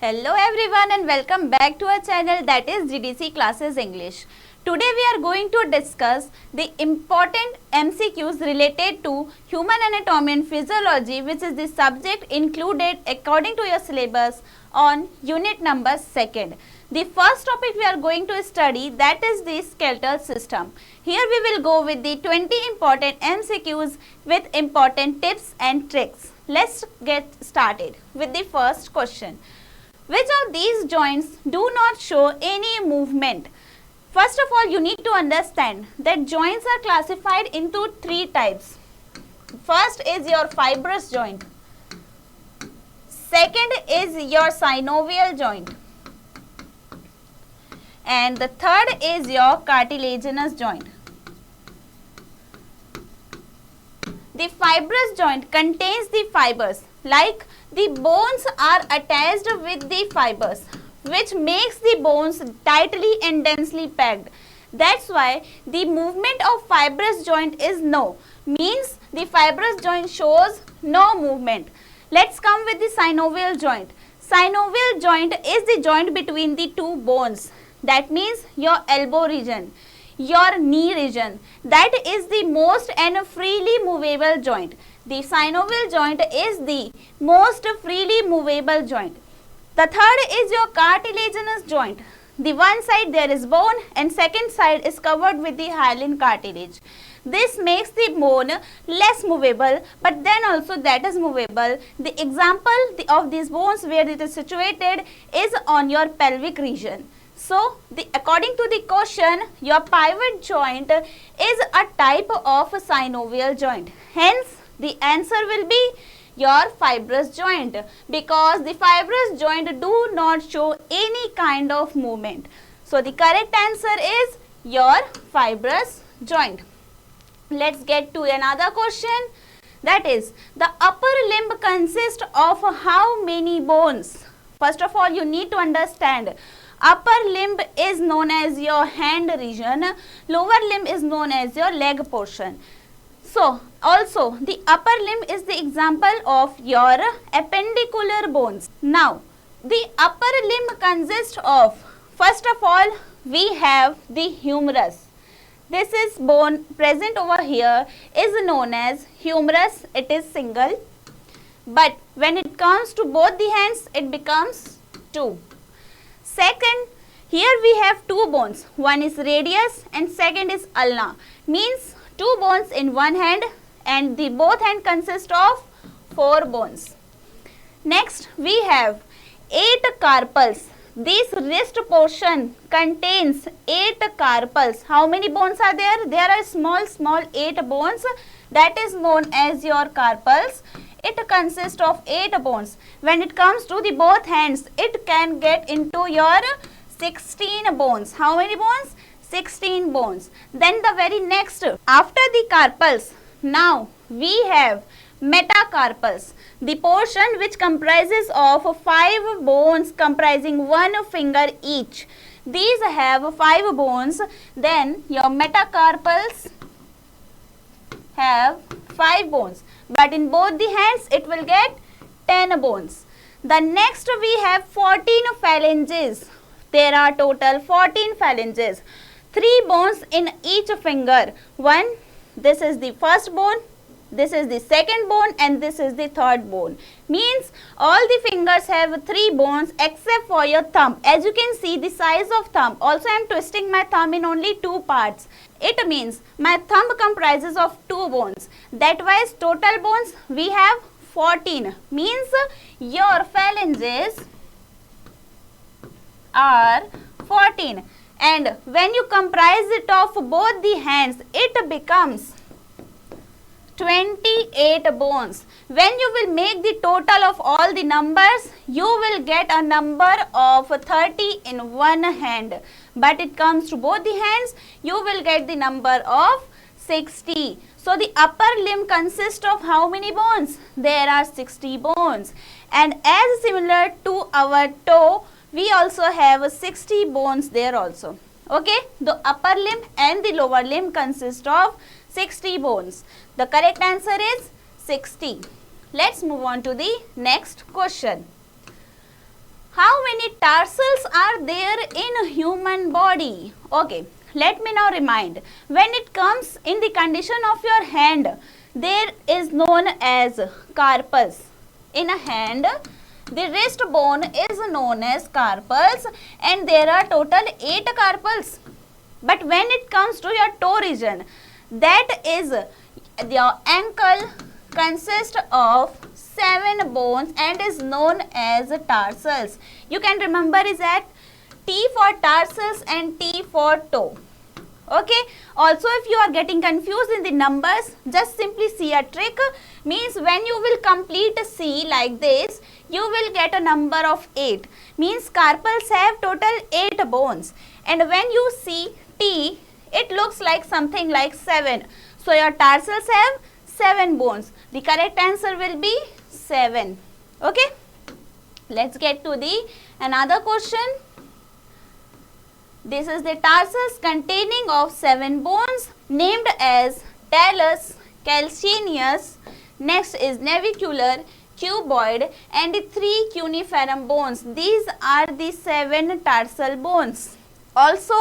Hello everyone and welcome back to our channel, that is GDC Classes English. Today we are going to discuss the important MCQs related to human anatomy and physiology, which is the subject included according to your syllabus on unit number 2nd. The first topic we are going to study, that is the skeletal system. Here we will go with the 20 important MCQs with important tips and tricks. Let's get started with the first question. Which of these joints do not show any movement? First of all, you need to understand that joints are classified into three types. First is your fibrous joint. Second is your synovial joint. And the third is your cartilaginous joint. The fibrous joint contains the fibers, like the bones are attached with the fibers, which makes the bones tightly and densely packed. That's why the movement of fibrous joint is no, means the fibrous joint shows no movement. Let's come with the synovial joint. Synovial joint is the joint between the two bones. That means your elbow region, your knee region. That is the most and freely movable joint. The synovial joint is the most freely movable joint. The third is your cartilaginous joint. The one side there is bone and second side is covered with the hyaline cartilage. This makes the bone less movable, but then also that is movable. The example of these bones where it is situated is on your pelvic region. So, according to the question, your pivot joint is a type of synovial joint. Hence, the answer will be your fibrous joint, because the fibrous joint do not show any kind of movement. So, the correct answer is your fibrous joint. Let's get to another question. That is, the upper limb consists of how many bones? First of all, you need to understand. Upper limb is known as your hand region, lower limb is known as your leg portion. So, also the upper limb is the example of your appendicular bones. Now, the upper limb consists of, first of all, we have the humerus. This is bone present over here is known as humerus. It is single, but when it comes to both the hands, it becomes two. Second, here we have two bones. One is radius and second is ulna. Means two bones in one hand, and the both hand consist of four bones. Next, we have 8 carpals. This wrist portion contains 8 carpals. How many bones are there? There are small 8 bones. That is known as your carpals. It consists of 8 bones. When it comes to the both hands, it can get into your 16 bones. How many bones? 16 bones. Then the very next, after the carpals, now we have metacarpals. The portion which comprises of 5 bones comprising 1 finger each. These have 5 bones. Then your metacarpals have 5 bones. But in both the hands, it will get 10 bones. The next we have 14 phalanges. There are total 14 phalanges. 3 bones in each finger. One, this is the first bone, this is the second bone, and this is the third bone. Means all the fingers have 3 bones except for your thumb. As you can see, the size of thumb. Also, I am twisting my thumb in only 2 parts. It means my thumb comprises of 2 bones. That wise, total bones we have 14. Means your phalanges are 14. And when you comprise it of both the hands, it becomes 28 bones. When you will make the total of all the numbers, you will get a number of 30 in one hand. But it comes to both the hands, you will get the number of 60. So, the upper limb consists of how many bones? There are 60 bones. And as similar to our toe, we also have 60 bones there also. Okay, the upper limb and the lower limb consist of 60 bones. The correct answer is 60. Let's move on to the next question. How many tarsals are there in human body? Okay, let me now remind. When it comes in the condition of your hand, there is known as carpus. In a hand, the wrist bone is known as carpus, and there are total 8 carpals. But when it comes to your toe region, that is your ankle consists of 7 bones and is known as tarsals. You can remember is that T for tarsals and T for toe. Okay. Also, if you are getting confused in the numbers, just simply see a trick. Means when you will complete C like this, you will get a number of 8. Means carpals have total 8 bones. And when you see T, it looks like something like 7. So your tarsals have 7 bones. The correct answer will be 7. Okay. Let's get to the another question. This is the tarsus containing of 7 bones named as talus, calcaneus. Next is navicular, cuboid and 3 cuneiform bones. These are the 7 tarsal bones. Also,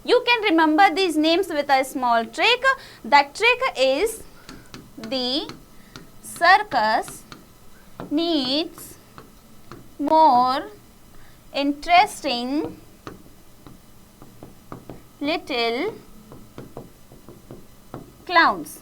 you can remember these names with a small trick. The trick is the circus needs more interesting little clowns.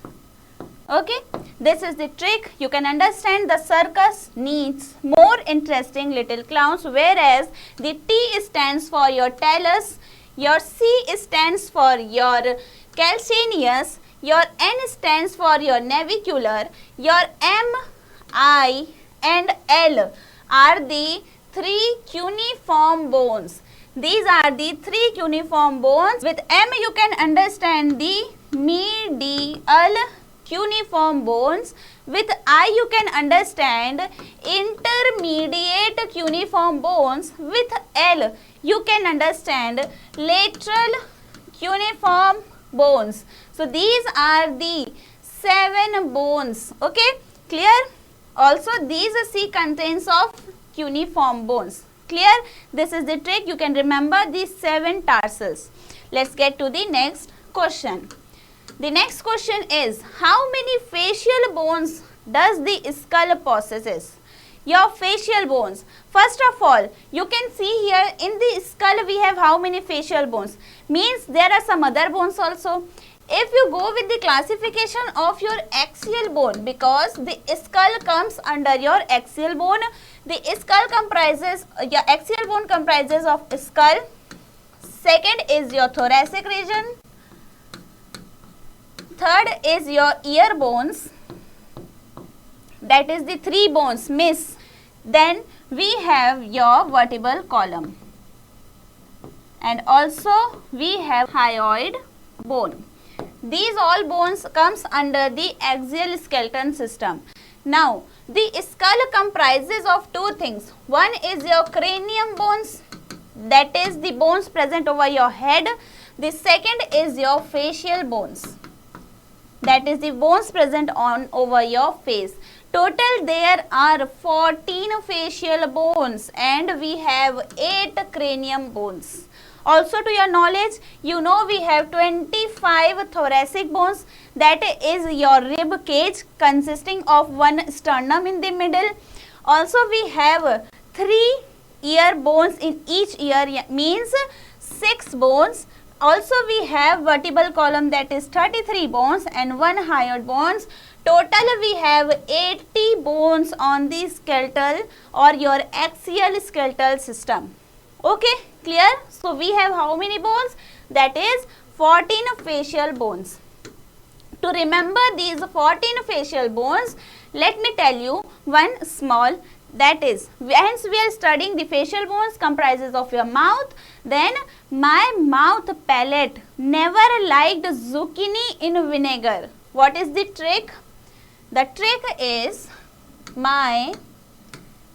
Okay, this is the trick. You can understand the circus needs more interesting little clowns, whereas the T stands for your talus, your C stands for your calcaneus, your N stands for your navicular, your M, I and L are the 3 cuneiform bones. These are the 3 cuneiform bones. With M you can understand the medial cuneiform bones. With I you can understand intermediate cuneiform bones. With L you can understand lateral cuneiform bones. So these are the 7 bones. Okay, clear? Also these C contains of cuneiform bones. Clear? This is the trick. You can remember these 7 tarsals. Let's get to the next question. The next question is, how many facial bones does the skull possesses? Your facial bones. First of all, you can see here in the skull we have how many facial bones. Means there are some other bones also. If you go with the classification of your axial bone, because the skull comes under your axial bone, the skull comprises, your axial bone comprises of skull. Second is your thoracic region. Third is your ear bones. That is the 3 bones miss. Then we have your vertebral column. And also we have hyoid bone. These all bones comes under the axial skeleton system. Now, the skull comprises of 2 things. One is your cranium bones, that is the bones present over your head. The second is your facial bones, that is the bones present on over your face. Total there are 14 facial bones and we have 8 cranium bones. Also to your knowledge, you know we have 25 thoracic bones, that is your rib cage consisting of 1 sternum in the middle. Also we have 3 ear bones in each ear, means 6 bones. Also we have vertebral column, that is 33 bones and 1 hyoid bones. Total we have 80 bones on the skeletal or your axial skeletal system. Okay, clear? So we have how many bones? That is 14 facial bones. To remember these 14 facial bones, let me tell you one small, that is, hence we are studying the facial bones comprises of your mouth. Then my mouth palate never liked zucchini in vinegar. What is the trick? The trick is my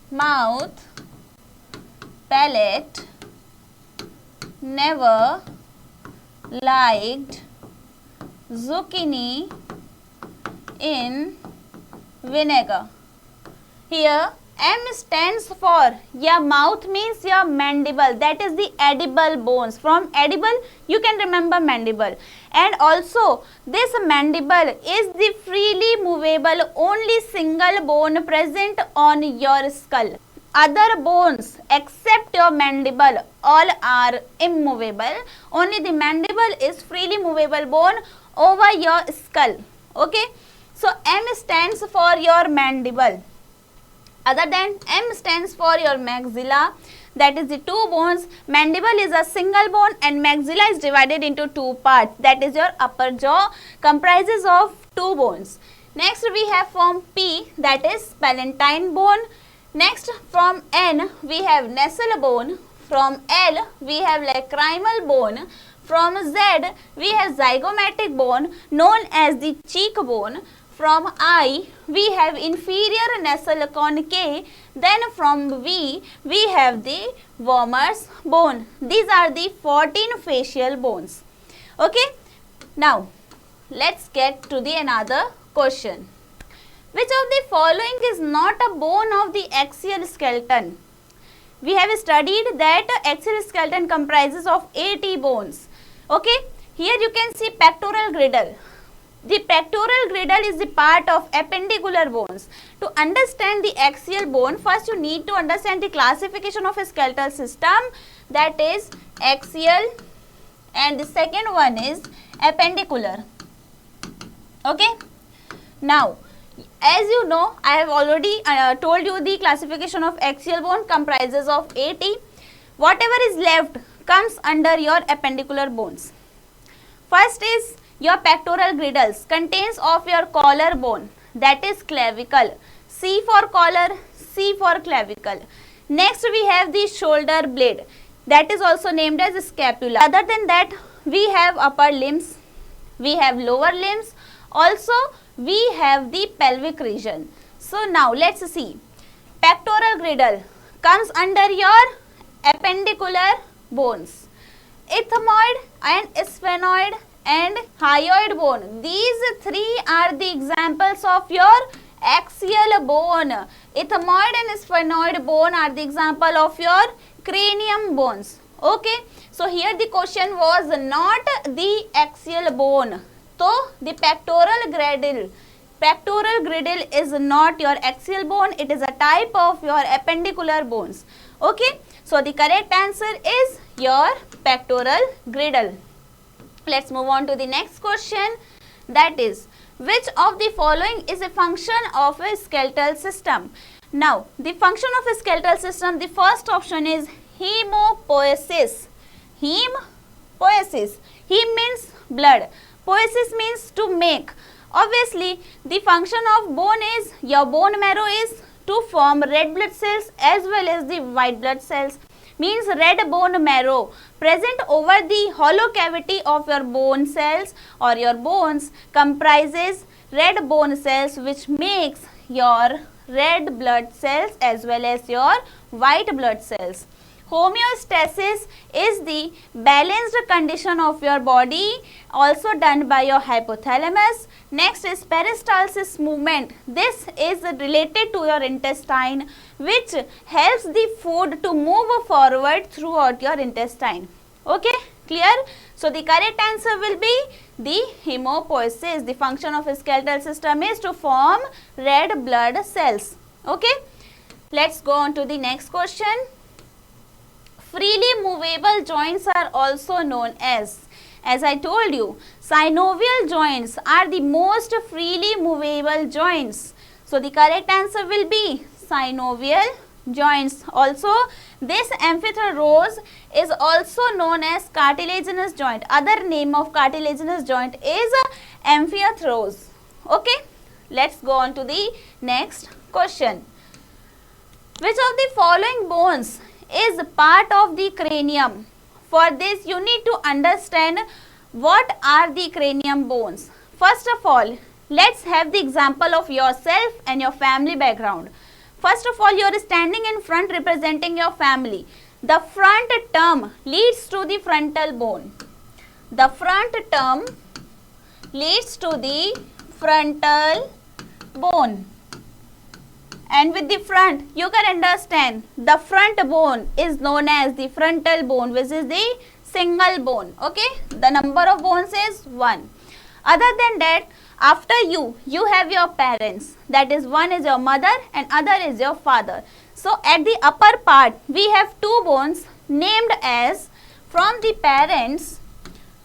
mouth palate never liked zucchini in vinegar. Here M stands for your mouth means your mandible, that is the edible bones. From edible you can remember mandible, and also this mandible is the freely movable only single bone present on your skull. Other bones except your mandible all are immovable. Only the mandible is freely movable bone over your skull. Okay, so M stands for your mandible. Other than M stands for your maxilla, that is the two bones. Mandible is a single bone and maxilla is divided into two parts, that is your upper jaw comprises of two bones. Next we have from P, that is palatine bone. Next from N we have nasal bone. From L we have lacrimal bone. From Z we have zygomatic bone known as the cheekbone. From I we have inferior nasal conchae. Then from V we have the wormer's bone. These are the 14 facial bones. Okay. Now let's get to the another question. Which of the following is not a bone of the axial skeleton? We have studied that axial skeleton comprises of 80 bones. Okay, here you can see pectoral girdle. The pectoral girdle is the part of appendicular bones. To understand the axial bone, first you need to understand the classification of a skeletal system, that is axial, and the second one is appendicular. Okay, now as you know, I have already told you the classification of axial bone comprises of 80. Whatever is left comes under your appendicular bones. First is your pectoral girdles, contains of your collar bone, that is clavicle. C for collar, C for clavicle. Next we have the shoulder blade, that is also named as scapula. Other than that we have upper limbs, we have lower limbs, also we have the pelvic region. So now let's see. Pectoral girdle comes under your appendicular bones. Ethmoid and sphenoid and hyoid bone. These three are the examples of your axial bone. Ethmoid and sphenoid bone are the example of your cranium bones. Okay. So here the question was not the axial bone. So the pectoral girdle is not your axial bone, it is a type of your appendicular bones. Okay, so the correct answer is your pectoral girdle. Let's move on to the next question, that is which of the following is a function of a skeletal system? Now the function of a skeletal system, the first option is hemopoiesis. Hemopoiesis. Hem means blood. Poiesis means to make. Obviously, the function of bone is, your bone marrow is to form red blood cells as well as the white blood cells. Means red bone marrow present over the hollow cavity of your bone cells or your bones comprises red bone cells, which makes your red blood cells as well as your white blood cells. Homeostasis is the balanced condition of your body, also done by your hypothalamus. Next is peristalsis movement. This is related to your intestine, which helps the food to move forward throughout your intestine. Okay, clear? So the correct answer will be the hemopoiesis. The function of a skeletal system is to form red blood cells. Okay, let's go on to the next question. Freely movable joints are also known as I told you, synovial joints are the most freely movable joints. So the correct answer will be synovial joints. Also, this amphitheros is also known as cartilaginous joint. Other name of cartilaginous joint is amphitheros. Okay, let's go on to the next question. Which of the following bones is part of the cranium? For this you need to understand what are the cranium bones. First of all, let's have the example of yourself and your family background. First of all, you are standing in front representing your family. The front term leads to the frontal bone. The front term leads to the frontal bone. And with the front, you can understand the front bone is known as the frontal bone, which is the single bone. Okay, the number of bones is 1. Other than that, after you have your parents, that is, one is your mother and other is your father. So at the upper part, we have 2 bones named as, from the parents,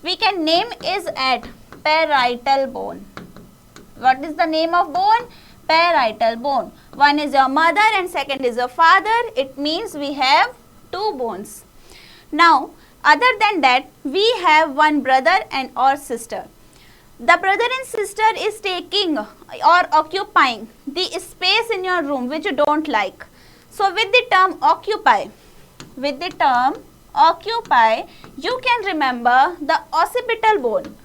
we can name is at parietal bone. What is the name of bone? Parietal bone. One is your mother and second is your father. It means we have 2 bones. Now, other than that, we have one brother and or sister. The brother and sister is taking or occupying the space in your room which you don't like. So with the term occupy, you can remember the occipital bone.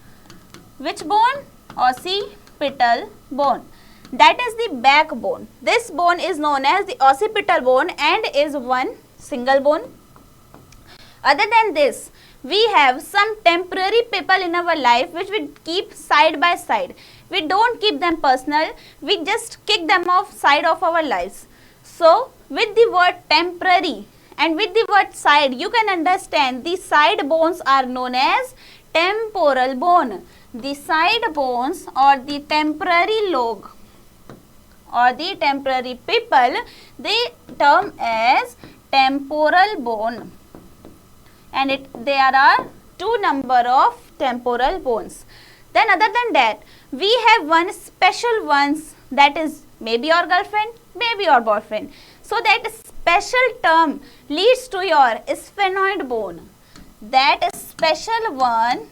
Which bone? Occipital bone. That is the backbone. This bone is known as the occipital bone and is one single bone. Other than this, we have some temporary people in our life which we keep side by side. We don't keep them personal. We just kick them off side of our lives. So, with the word temporary and with the word side, you can understand the side bones are known as temporal bone. The side bones or the temporary log or the temporary people, they term as temporal bone. And there are 2 number of temporal bones. Then other than that, we have one special ones, that is maybe your girlfriend, maybe your boyfriend. So that special term leads to your sphenoid bone. That special one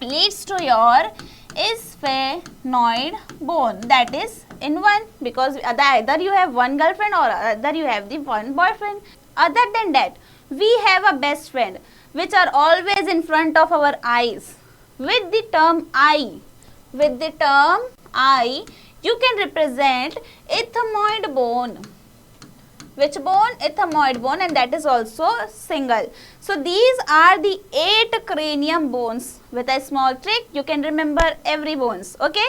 leads to your sphenoid bone. That is in one, because either you have one girlfriend or either you have the one boyfriend. Other than that, we have a best friend which are always in front of our eyes. With the term I, you can represent ethmoid bone. Which bone? Ethmoid bone, and that is also single. So these are the 8 cranium bones. With a small trick, you can remember every bones. Okay.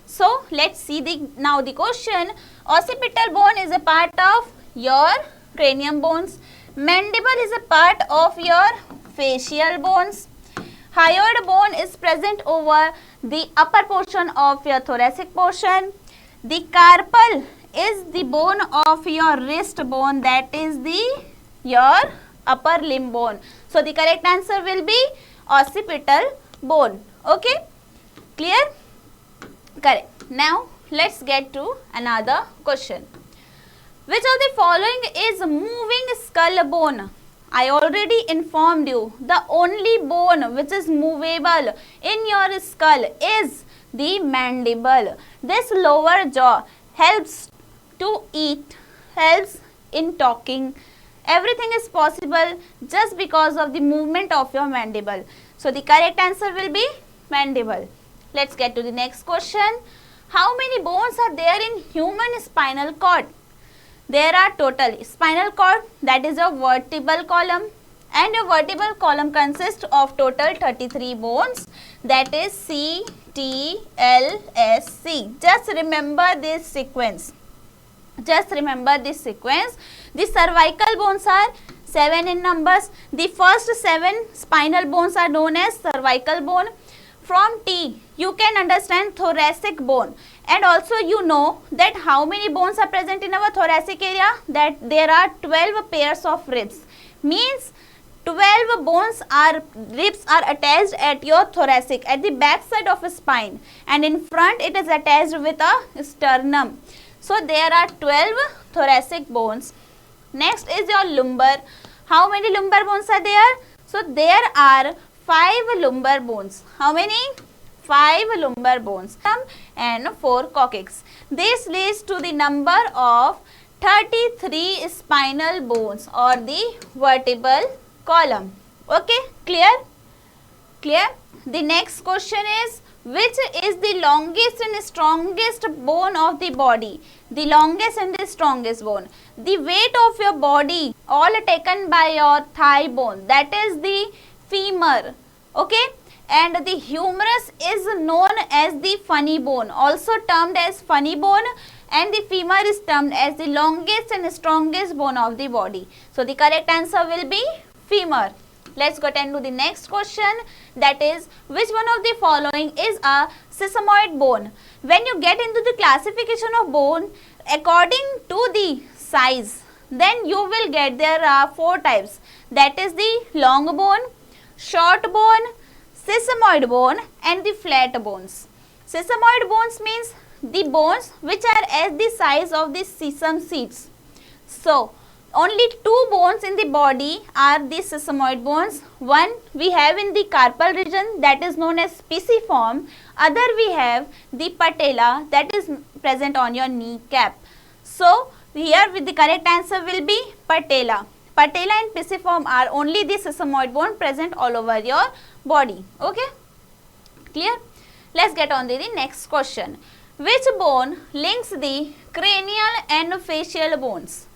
So let's see now the question. Occipital bone is a part of your cranium bones. Mandible is a part of your facial bones. Hyoid bone is present over the upper portion of your thoracic portion. The carpal is the bone of your wrist bone, that is your upper limb bone. So the correct answer will be occipital bone. Okay, clear? Correct. Now let's get to another question. Which of the following is moving skull bone? I already informed you, the only bone which is movable in your skull is the mandible. This lower jaw helps to eat, helps in talking. Everything is possible just because of the movement of your mandible. So the correct answer will be mandible. Let's get to the next question. How many bones are there in human spinal cord? There are total spinal cord, that is your vertebral column, and your vertebral column consists of total 33 bones, that is C, T, L, S, C. Just remember this sequence. The cervical bones are 7 in numbers. The first 7 spinal bones are known as cervical bone. From T, you can understand thoracic bone, and also you know that how many bones are present in our thoracic area, that there are 12 pairs of ribs, means 12 ribs are attached at your thoracic, at the back side of a spine, and in front it is attached with a sternum. So there are 12 thoracic bones. Next is your lumbar. How many lumbar bones are there? So there are 5 lumbar bones. How many? 5 lumbar bones and 4 coccyx. This leads to the number of 33 spinal bones or the vertebral column. Okay, clear? Clear? The next question is, which is the longest and strongest bone of the body? The longest and the strongest bone. The weight of your body all taken by your thigh bone, that is the femur. Okay, and the humerus is known as the funny bone, also termed as funny bone, and the femur is termed as the longest and strongest bone of the body. So the correct answer will be femur. Let's go to the next question, that is, which one of the following is a sesamoid bone? When you get into the classification of bone according to the size, then you will get there are 4 types, that is the long bone, short bone, sesamoid bone and the flat bones. Sesamoid bones means the bones which are as the size of the sesame seeds. So only 2 bones in the body are the sesamoid bones. One we have in the carpal region, that is known as pisiform. Other we have the patella, that is present on your kneecap. So here with the correct answer will be patella. Patella and pisiform are only the sesamoid bone present all over your body. Okay, clear? Let's get on to the next question. Which bone links the cranial and facial bones?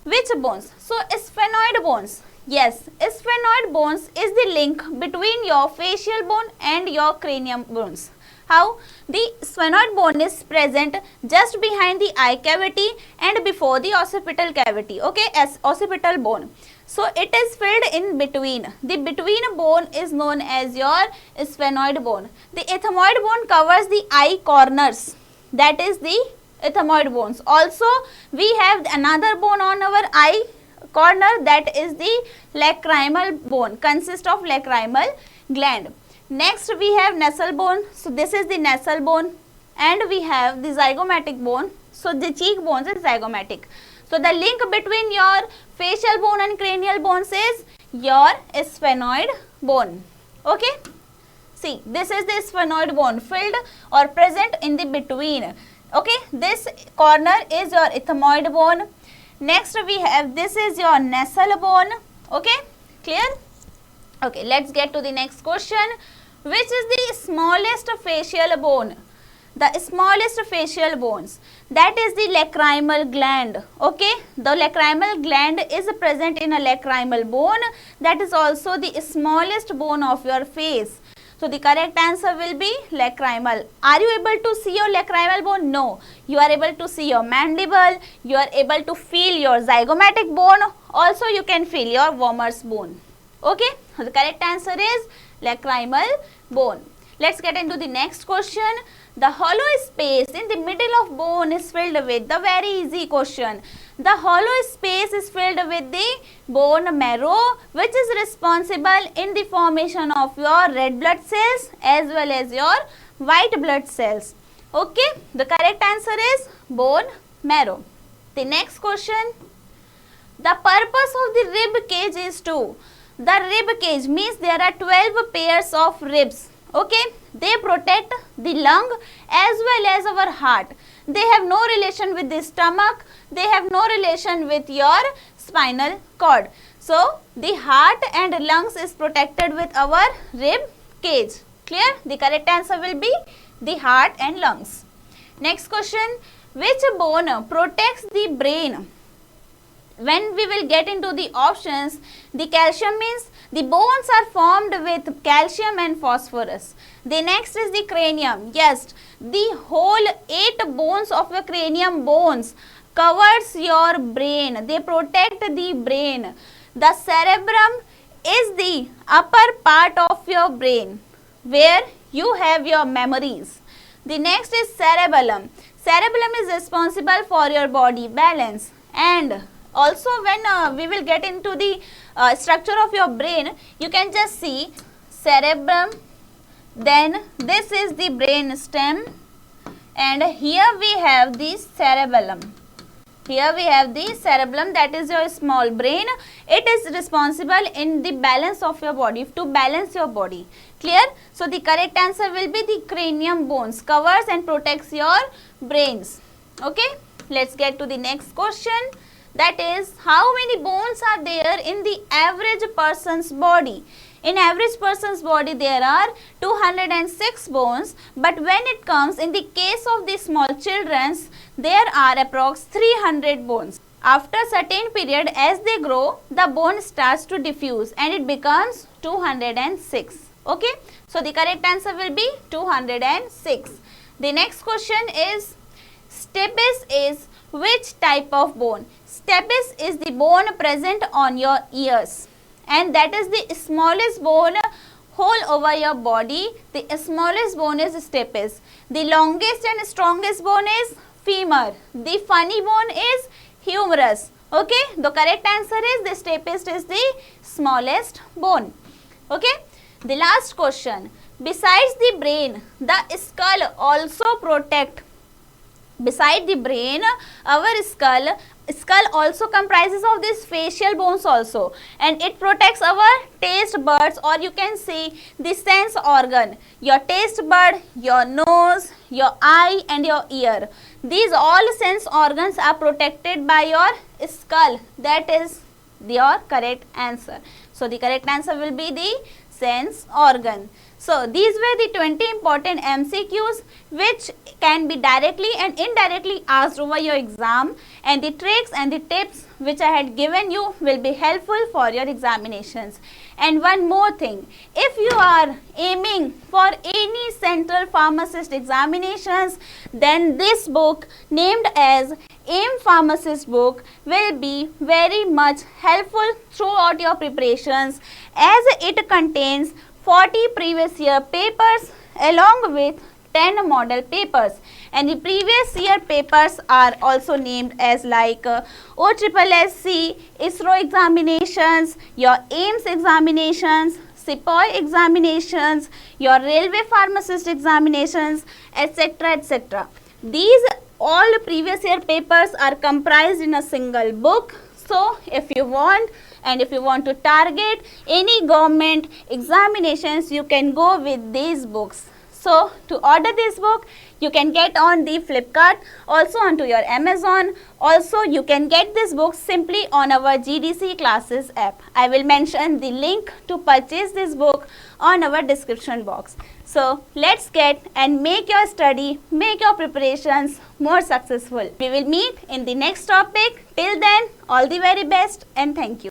Which bones? So sphenoid bones. Yes, sphenoid bones is the link between your facial bone and your cranium bones. How? The sphenoid bone is present just behind the eye cavity and before the occipital cavity. Okay, as occipital bone. So it is filled in between. The between bone is known as your sphenoid bone. The ethmoid bone covers the eye corners. That is the ethmoid bones. Also we have another bone on our eye corner, that is the lacrimal bone, consists of lacrimal gland. Next we have nasal bone. So this is the nasal bone, and we have the zygomatic bone. So the cheek bones is zygomatic. So the link between your facial bone and cranial bones is your sphenoid bone. Okay, see, this is the sphenoid bone filled or present in the between. Okay, this corner is your ethmoid bone. Next we have, this is your nasal bone. Okay, clear? Okay, let's get to the next question. Which is the smallest facial bone? The smallest facial bones, that is the lacrimal gland. Okay, the lacrimal gland is present in a lacrimal bone, that is also the smallest bone of your face. So the correct answer will be lacrimal. Are you able to see your lacrimal bone? No. You are able to see your mandible, you are able to feel your zygomatic bone, also you can feel your vomer's bone. Okay, so the correct answer is lacrimal bone. Let's get into the next question. The hollow space in the middle of bone is filled with, the very easy question. The hollow space is filled with the bone marrow, which is responsible in the formation of your red blood cells as well as your white blood cells. Okay, the correct answer is bone marrow. The next question. The purpose of the rib cage is to, the rib cage means there are 12 pairs of ribs. Okay, they protect the lung as well as our heart. They have no relation with the stomach, they have no relation with your spinal cord. So the heart and lungs is protected with our rib cage. Clear? The correct answer will be the heart and lungs. Next question. Which bone protects the brain? When we will get into the options, the calcium means the bones are formed with calcium and phosphorus. The next is the cranium. Yes, the whole 8 bones of your cranium bones covers your brain. They protect the brain. The cerebrum is the upper part of your brain where you have your memories. The next is cerebellum. Cerebellum is responsible for your body balance, and also when we will get into the structure of your brain, you can just see cerebrum, then this is the brain stem, and here we have the cerebellum. Here we have the cerebellum, that is your small brain. It is responsible in the balance of your body, to balance your body. Clear? So the correct answer will be the cranium bones, covers and protects your brains. Okay, let's get to the next question. That is, how many bones are there in the average person's body? In average person's body there are 206 bones, but when it comes in the case of the small children's, there are approx 300 bones. After certain period, as they grow, the bone starts to diffuse and it becomes 206. Okay, so the correct answer will be 206. The next question is, stapes is which type of bone? Stapes is the bone present on your ears, and that is the smallest bone whole over your body. The smallest bone is stapes. The longest and strongest bone is femur. The funny bone is humerus. Okay, the correct answer is the stapes is the smallest bone. Okay, the last question. Besides the brain, the skull also protect. Beside the brain, our skull also comprises of these facial bones also, and it protects our taste buds, or you can say the sense organ, your taste bud, your nose, your eye and your ear. These all sense organs are protected by your skull. That is your correct answer. So the correct answer will be the sense organ. So these were the 20 important MCQs which can be directly and indirectly asked over your exam, and the tricks and the tips which I had given you will be helpful for your examinations. And one more thing, if you are aiming for any central pharmacist examinations, then this book named as AIM Pharmacist book will be very much helpful throughout your preparations, as it contains 40 previous year papers along with 10 model papers, and the previous year papers are also named as like OSSC, ISRO examinations, your AIMS examinations, SIPOI examinations, your railway pharmacist examinations, etc. etc. These all previous year papers are comprised in a single book. So if you want, and if you want to target any government examinations, you can go with these books. So to order this book, you can get on the Flipkart, also onto your Amazon. Also you can get this book simply on our GDC classes app. I will mention the link to purchase this book on our description box. So let's get and make your study, make your preparations more successful. We will meet in the next topic. Till then, all the very best and thank you.